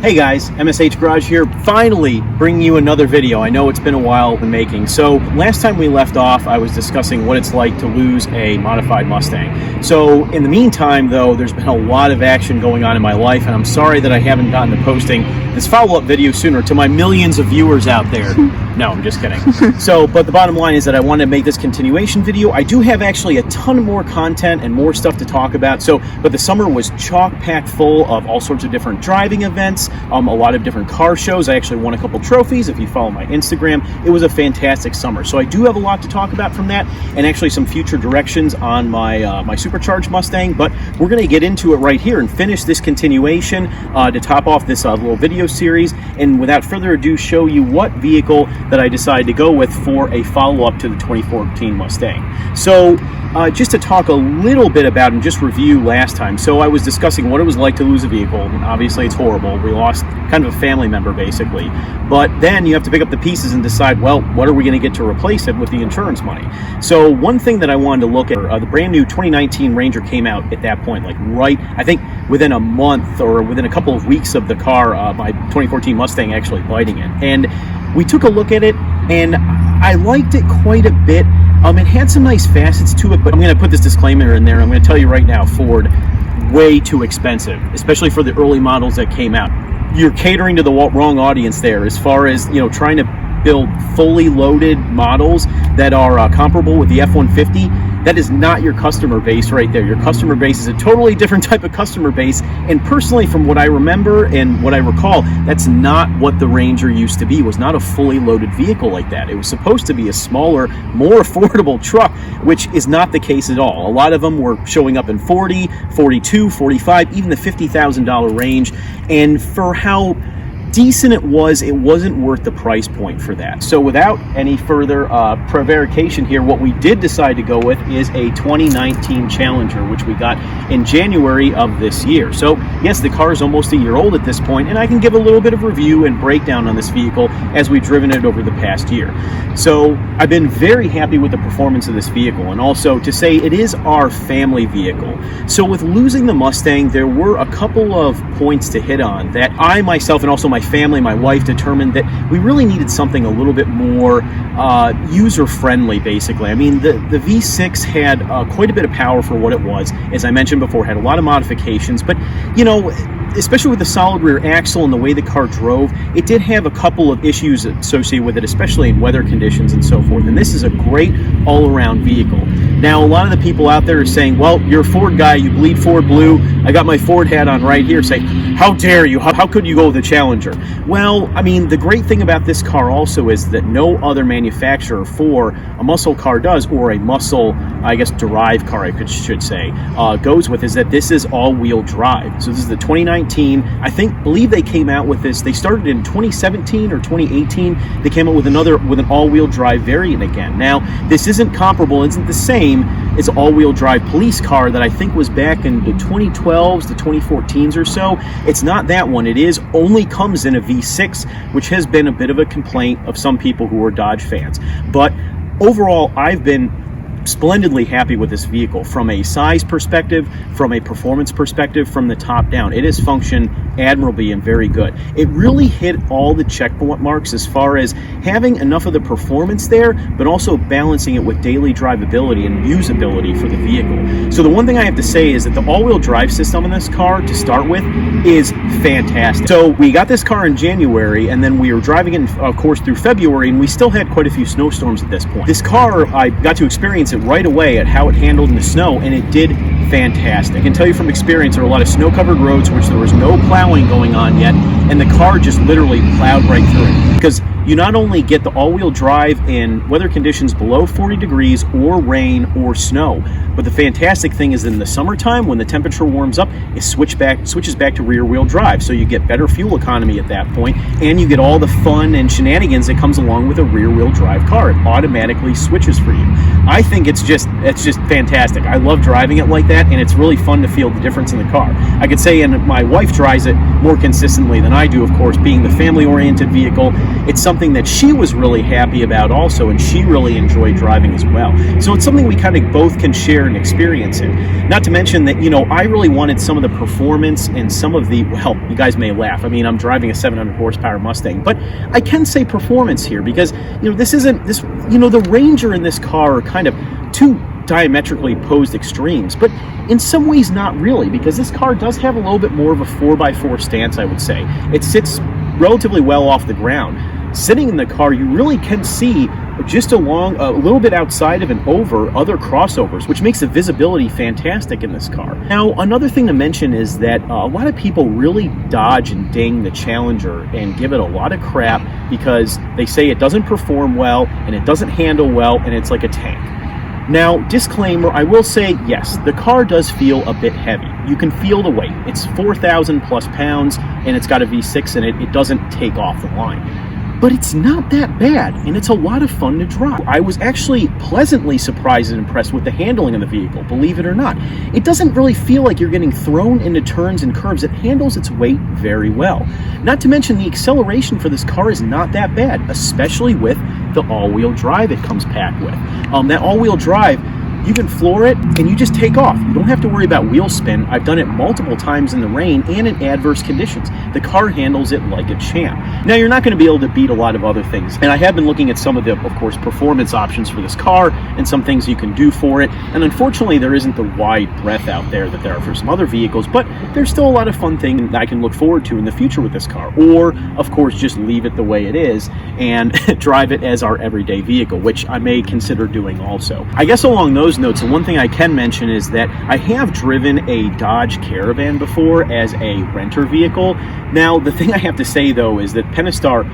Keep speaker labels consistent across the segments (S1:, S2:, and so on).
S1: Hey guys, MSH Garage here, finally bringing you another video. I know it's been a while in making. So last time we left off, I was discussing what it's like to lose a modified Mustang. So in the meantime though, there's been a lot of action going on in my life, and I'm sorry that I haven't gotten to posting this follow-up video sooner to my millions of viewers out there. No, I'm just kidding. But the bottom line is that I want to make this continuation video. I do have actually a ton more content and more stuff to talk about. But the summer was chock-packed full of all sorts of different driving events, a lot of different car shows. I actually won a couple trophies. If you follow my Instagram, it was a fantastic summer. So I do have a lot to talk about from that, and actually some future directions on my supercharged Mustang. But we're going to get into it right here and finish this continuation to top off this little video series. And without further ado, show you what vehicle that I decided to go with for a follow-up to the 2014 Mustang. So just to talk a little bit about and just review last time. So I was discussing what it was like to lose a vehicle. Obviously it's horrible. We lost kind of a family member basically. But then you have to pick up the pieces and decide, well, what are we going to get to replace it with the insurance money? So one thing that I wanted to look at, the brand new 2019 Ranger came out at that point, like right, I think within a month or within a couple of weeks of the car, my 2014 Mustang actually biting it. And we took a look at it, and I liked it quite a bit. It had some nice facets to it, but I'm going to put this disclaimer in there. I'm going to tell you right now, Ford, way too expensive, especially for the early models that came out. You're catering to the wrong audience there as far as, trying to build fully loaded models that are comparable with the F-150. That is not your customer base right there. Your customer base is a totally different type of customer base. And personally, from what I remember and what I recall, that's not what the Ranger used to be. It was not a fully loaded vehicle like that. It was supposed to be a smaller, more affordable truck, which is not the case at all. A lot of them were showing up in 40, 42, 45, even the $50,000 range. And for how decent it wasn't worth the price point for that. So without any further prevarication here, what we did decide to go with is a 2019 Challenger, which we got in January of this year. So yes, the car is almost a year old at this point, and I can give a little bit of review and breakdown on this vehicle as we've driven it over the past year. So I've been very happy with the performance of this vehicle, and also to say it is our family vehicle. So with losing the Mustang, there were a couple of points to hit on that I myself and also my family, my wife, determined that we really needed something a little bit more user-friendly, basically. I mean, the V6 had quite a bit of power for what it was. As I mentioned before, had a lot of modifications, but, especially with the solid rear axle and the way the car drove, it did have a couple of issues associated with it, especially in weather conditions and so forth. And this is a great all-around vehicle. Now, a lot of the people out there are saying, well, you're a Ford guy, you bleed Ford blue. I got my Ford hat on right here saying, how dare you? How could you go with the Challenger? Well, I mean, the great thing about this car also is that no other manufacturer for a muscle car does, or a muscle, I guess, derived car, I should say, goes with, is that this is all-wheel drive. So this is the 2019, believe they came out with this, they started in 2017 or 2018, they came out with an all-wheel drive variant again. Now, this isn't comparable, isn't the same as all-wheel drive police car that I think was back in the 2012s, the 2014s or so. It's not that one. It only comes in a V6, which has been a bit of a complaint of some people who are Dodge fans. But overall, I've been splendidly happy with this vehicle from a size perspective, from a performance perspective, from the top down. It has functioned admirably and very good. It really hit all the checkpoint marks as far as having enough of the performance there, but also balancing it with daily drivability and usability for the vehicle. So the one thing I have to say is that the all-wheel drive system in this car, to start with, is fantastic. So we got this car in January, and then we were driving it, of course, through February, and we still had quite a few snowstorms at this point. This car, I got to experience it right away at how it handled in the snow, and it did fantastic. I can tell you from experience, there are a lot of snow-covered roads which there was no plowing going on yet, and the car just literally plowed right through it. Because you not only get the all-wheel drive in weather conditions below 40 degrees or rain or snow, but the fantastic thing is that in the summertime, when the temperature warms up, it switches back to rear-wheel drive. So you get better fuel economy at that point, and you get all the fun and shenanigans that comes along with a rear-wheel drive car. It automatically switches for you. I think it's just fantastic. I love driving it like that. that, and it's really fun to feel the difference in the car. I could say, and my wife drives it more consistently than I do, of course, being the family-oriented vehicle. It's something that she was really happy about also, and she really enjoyed driving as well. So it's something we kind of both can share and experience it. Not to mention that, you know, I really wanted some of the performance and some of the, well, you guys may laugh. I mean, I'm driving a 700 horsepower Mustang, but I can say performance here because, you know, this isn't this, you know, the Ranger and this car are kind of two diametrically opposed extremes, but in some ways not really, because this car does have a little bit more of a 4x4 stance, I would say. It sits relatively well off the ground. Sitting in the car, you really can see just along a little bit outside of and over other crossovers, which makes the visibility fantastic in this car. Now, another thing to mention is that a lot of people really dodge and ding the Challenger and give it a lot of crap because they say it doesn't perform well and it doesn't handle well and it's like a tank. Now, disclaimer, I will say, yes, the car does feel a bit heavy. You can feel the weight. It's 4,000 plus pounds and it's got a V6 in it. It doesn't take off the line. But it's not that bad, and it's a lot of fun to drive. I was actually pleasantly surprised and impressed with the handling of the vehicle, believe it or not. It doesn't really feel like you're getting thrown into turns and curves. It handles its weight very well. Not to mention the acceleration for this car is not that bad, especially with the all-wheel drive it comes packed with. That all-wheel drive, you can floor it and you just take off. You don't have to worry about wheel spin. I've done it multiple times in the rain and in adverse conditions. The car handles it like a champ. Now, you're not going to be able to beat a lot of other things. And I have been looking at some of the, of course, performance options for this car and some things you can do for it. And unfortunately, there isn't the wide breadth out there that there are for some other vehicles, but there's still a lot of fun things that I can look forward to in the future with this car. Or, of course, just leave it the way it is and drive it as our everyday vehicle, which I may consider doing also. I guess along those notes, the one thing I can mention is that I have driven a Dodge Caravan before as a renter vehicle. Now, the thing I have to say, though, is that Pentastar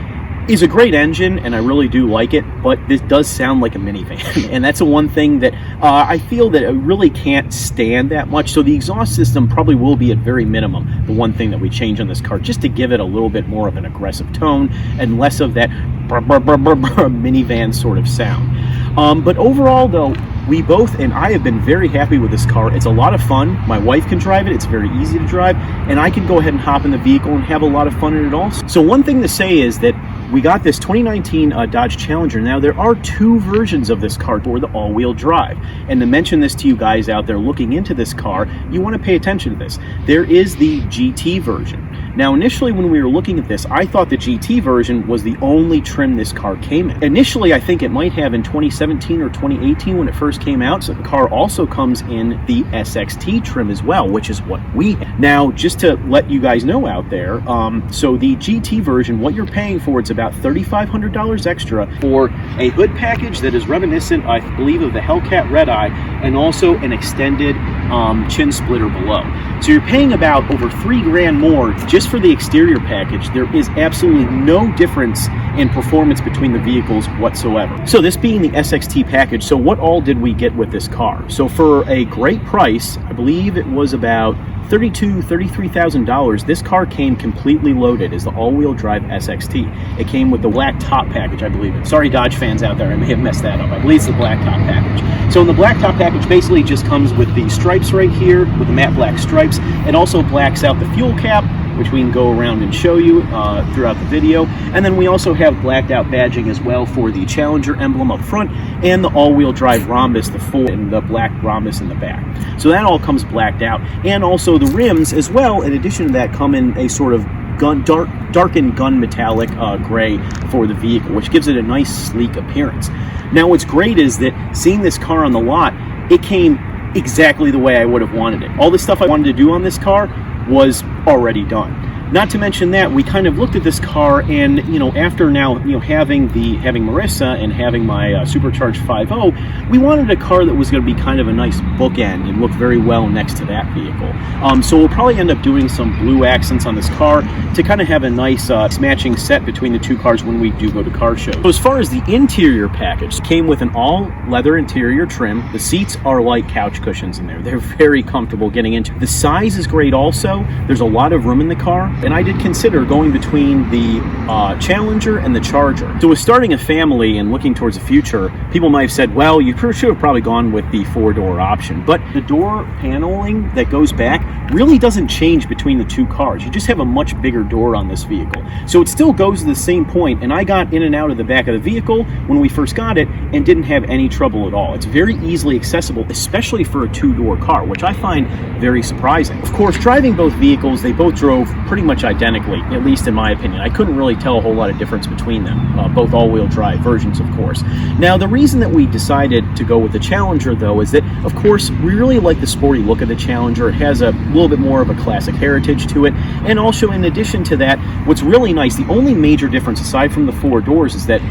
S1: is a great engine, and I really do like it, but this does sound like a minivan. And that's the one thing that I feel that it really can't stand that much. So the exhaust system probably will be at very minimum the one thing that we change on this car, just to give it a little bit more of an aggressive tone and less of that minivan sort of sound. But overall, though, we both, and I have been very happy with this car. It's a lot of fun. My wife can drive it. It's very easy to drive, and I can go ahead and hop in the vehicle and have a lot of fun in it also. So one thing to say is that we got this 2019 Dodge Challenger. Now, there are two versions of this car for the all-wheel drive. And to mention this to you guys out there looking into this car, you want to pay attention to this. There is the GT version. Now, initially when we were looking at this, I thought the GT version was the only trim this car came in. Initially, I think it might have in 2017 or 2018 when it first came out. So the car also comes in the SXT trim as well, which is what we have. Now, just to let you guys know out there, so the GT version, what you're paying for, it's about $3,500 extra for a hood package that is reminiscent, I believe, of the Hellcat Red Eye, and also an extended chin splitter below. So you're paying about over $3,000 more just for the exterior package. There is absolutely no difference in performance between the vehicles whatsoever. So this being the SXT package, so what all did we get with this car? So for a great price, I believe it was about $33,000, this car came completely loaded as the all-wheel drive SXT. It came with the black top package, I believe. Sorry, Dodge fans out there, I may have messed that up. I believe it's the black top package. So in the black top package, basically just comes with the stripes right here, with the matte black stripes. It also blacks out the fuel cap, which we can go around and show you throughout the video. And then we also have blacked out badging as well for the Challenger emblem up front and the all-wheel drive rhombus, the full and the black rhombus in the back. So that all comes blacked out. And also the rims as well, in addition to that, come in a sort of darkened gun metallic gray for the vehicle, which gives it a nice sleek appearance. Now what's great is that seeing this car on the lot, it came exactly the way I would have wanted it. All the stuff I wanted to do on this car was already done. Not to mention that we kind of looked at this car, and after now having Marissa and having my supercharged 5.0, we wanted a car that was going to be kind of a nice bookend and look very well next to that vehicle. So we'll probably end up doing some blue accents on this car to kind of have a nice matching set between the two cars when we do go to car shows. So as far as the interior package, came with an all leather interior trim. The seats are like couch cushions in there. They're very comfortable getting into. The size is great also. There's a lot of room in the car. and I did consider going between the Challenger and the Charger. So with starting a family and looking towards the future, people might have said, well, you should have probably gone with the 4-door option. But the door paneling that goes back really doesn't change between the two cars. You just have a much bigger door on this vehicle. So it still goes to the same point, and I got in and out of the back of the vehicle when we first got it and didn't have any trouble at all. It's very easily accessible, especially for a 2-door car, which I find very surprising. Of course, driving both vehicles, they both drove pretty much identically, at least in my opinion. I couldn't really tell a whole lot of difference between them, both all-wheel drive versions, of course. Now, the reason that we decided to go with the Challenger, though, is that, of course, we really like the sporty look of the Challenger. It has a little bit more of a classic heritage to it, and also, in addition to that, what's really nice, the only major difference aside from the 4 doors is that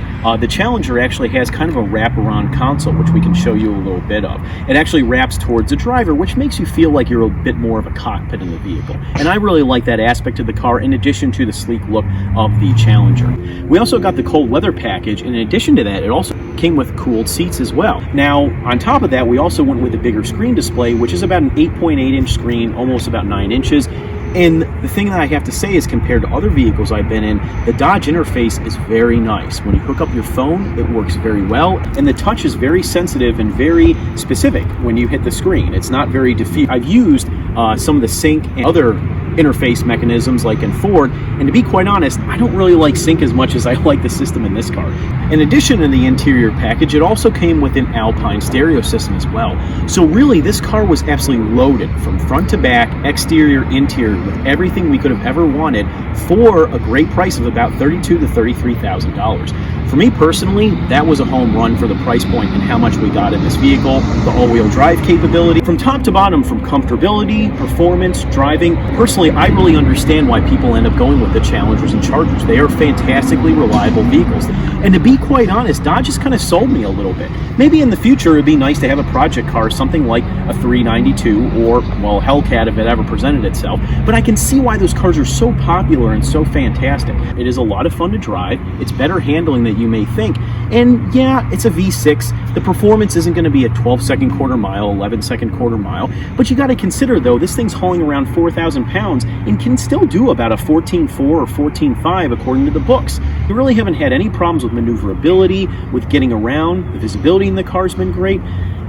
S1: the Challenger actually has kind of a wraparound console, which we can show you a little bit of. It actually wraps towards the driver, which makes you feel like you're a bit more of a cockpit in the vehicle. And I really like that aspect of the car, in addition to the sleek look of the Challenger. We also got the cold weather package, and in addition to that, it also came with cooled seats as well. Now, on top of that, we also went with a bigger screen display, which is about an 8.8-inch screen, almost about 9 inches. And the thing that I have to say is, compared to other vehicles I've been in, the Dodge interface is very nice. When you hook up your phone, it works very well, and the touch is very sensitive and very specific when you hit the screen. It's not very diffuse. I've used some of the sync and other interface mechanisms like in Ford, and to be quite honest, I don't really like sync as much as I like the system in this car. In addition to the interior package, it also came with an Alpine stereo system as well. So really, this car was absolutely loaded from front to back, exterior, interior, with everything we could have ever wanted for a great price of about $32,000 to $33,000. For me personally, that was a home run for the price point and how much we got in this vehicle, the all-wheel drive capability. From top to bottom, from comfortability, performance, driving, personally, I really understand why people end up going with the Challengers and Chargers. They are fantastically reliable vehicles. And to be quite honest, Dodge has kind of sold me a little bit. Maybe in the future, it'd be nice to have a project car, something like a 392 or, well, Hellcat if it ever presented itself. But I can see why those cars are so popular and so fantastic. It is a lot of fun to drive. It's better handling than you may think. And yeah, it's a V6. The performance isn't going to be a 12-second quarter mile, 11-second quarter mile. But you got to consider, though, this thing's hauling around 4,000 pounds and can still do about a 14.4 or 14.5 according to the books. You really haven't had any problems with maneuverability, with getting around. The visibility in the car's been great.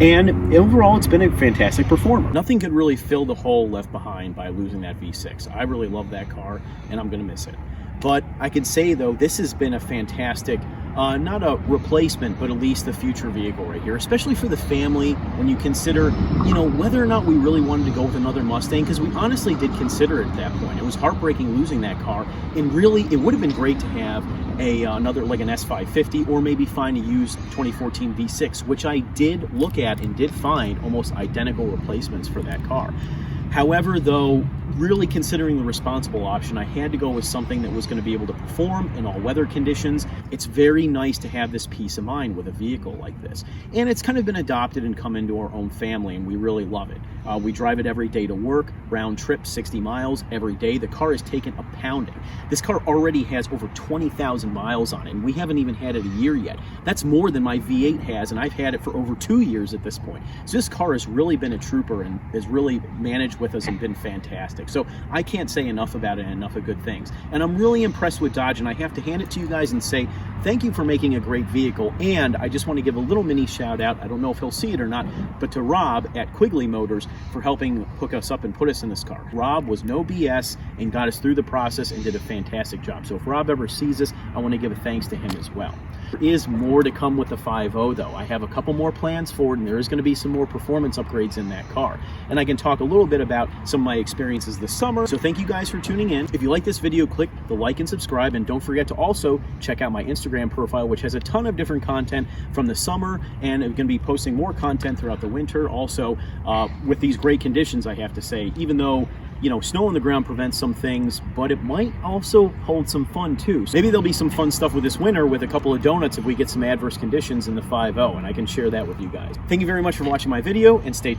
S1: And overall, it's been a fantastic performer. Nothing could really fill the hole left behind by losing that V6. I really love that car, and I'm going to miss it. But I can say, though, this has been a fantastic, not a replacement, but at least a future vehicle right here, especially for the family when you consider, whether or not we really wanted to go with another Mustang, because we honestly did consider it at that point. It was heartbreaking losing that car, and really, it would have been great to have another, like an S550, or maybe find a used 2014 V6, which I did look at and did find almost identical replacements for that car. However, though, really considering the responsible option, I had to go with something that was going to be able to perform in all weather conditions. It's very nice to have this peace of mind with a vehicle like this. And it's kind of been adopted and come into our own family, and we really love it. We drive it every day to work, round trip, 60 miles every day. The car has taken a pounding. This car already has over 20,000 miles on it, and we haven't even had it a year yet. That's more than my V8 has, and I've had it for over 2 years at this point. So this car has really been a trooper and has really managed with us and been fantastic. So I can't say enough about it and enough of good things. And I'm really impressed with Dodge, and I have to hand it to you guys and say thank you for making a great vehicle. And I just want to give a little mini shout out, I don't know if he'll see it or not, but to Rob at Quigley Motors for helping hook us up and put us in this car. Rob was no BS and got us through the process and did a fantastic job. So if Rob ever sees this, I want to give a thanks to him as well. There is more to come with the 5.0 though. I have a couple more plans for it, and there is going to be some more performance upgrades in that car. And I can talk a little bit about some of my experiences this summer. So thank you guys for tuning in. If you like this video, click the like and subscribe, and don't forget to also check out my Instagram profile, which has a ton of different content from the summer, and I'm going to be posting more content throughout the winter. Also, with these great conditions, I have to say, even though snow on the ground prevents some things, but it might also hold some fun too. So maybe there'll be some fun stuff with this winter with a couple of donuts if we get some adverse conditions in the 5.0, and I can share that with you guys. Thank you very much for watching my video, and stay tuned.